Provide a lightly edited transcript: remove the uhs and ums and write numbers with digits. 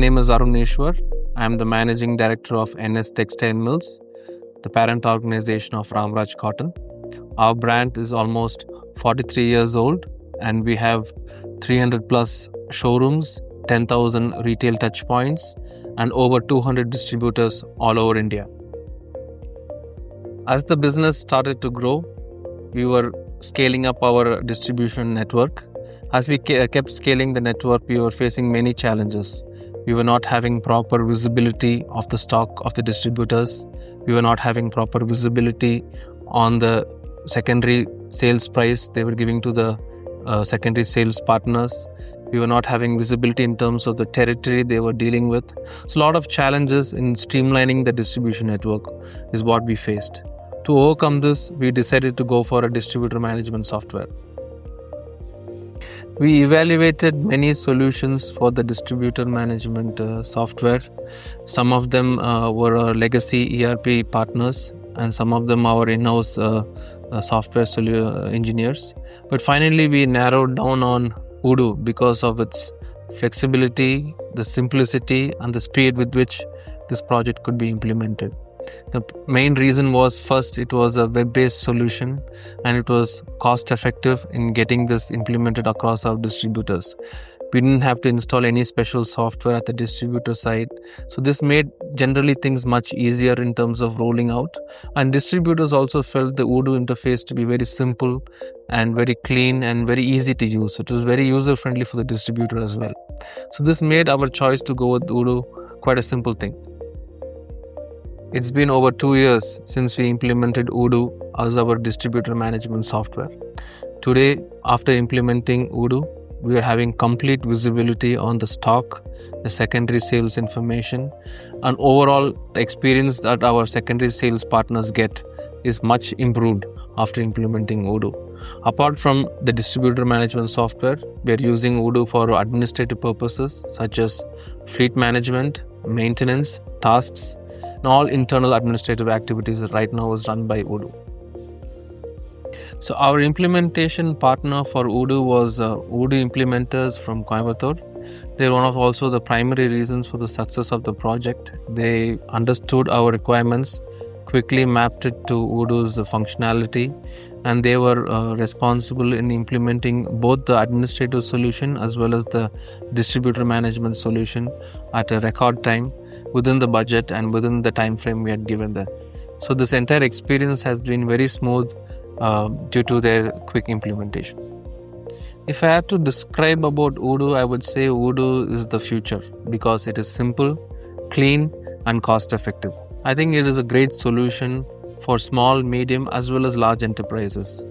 name is Aruneshwar. I am the Managing Director of ENES Textile Mills, the parent organization of Ramraj Cotton. Our brand is almost 43 years old and we have 300 plus showrooms, 10,000 retail touch points and over 200 distributors all over India. As the business started to grow, we were scaling up our distribution network. As we kept scaling the network, we were facing many challenges. We were not having proper visibility of the stock of the distributors. We were not having proper visibility on the secondary sales price they were giving to the secondary sales partners. We were not having visibility in terms of the territory they were dealing with. So a lot of challenges in streamlining the distribution network is what we faced. To overcome this, we decided to go for a distributor management software. We evaluated many solutions for the distributor management software. Some of them were our legacy ERP partners and some of them our in-house software engineers. But finally, we narrowed down on Odoo because of its flexibility, the simplicity and the speed with which this project could be implemented. The main reason was, first, it was a web-based solution and it was cost-effective in getting this implemented across our distributors. We didn't have to install any special software at the distributor side. So this made generally things much easier in terms of rolling out. And distributors also felt the Odoo interface to be very simple and very clean and very easy to use. It was very user-friendly for the distributor as well. So this made our choice to go with Odoo quite a simple thing. It's been over 2 years since we implemented Odoo as our distributor management software. Today, after implementing Odoo, we are having complete visibility on the stock, the secondary sales information, and overall the experience that our secondary sales partners get is much improved after implementing Odoo. Apart from the distributor management software, we are using Odoo for administrative purposes such as fleet management, maintenance, tasks, and all internal administrative activities right now is run by Odoo. So our implementation partner for Odoo was Odoo implementers from Coimbatore. They're one of also the primary reasons for the success of the project. They understood our requirements, quickly mapped it to Odoo's functionality, and they were responsible in implementing both the administrative solution as well as the distributor management solution at a record time, within the budget and within the time frame we had given them. So this entire experience has been very smooth due to their quick implementation. If I had to describe about Odoo, I would say Odoo is the future because it is simple, clean and cost effective. I think it is a great solution for small, medium as well as large enterprises.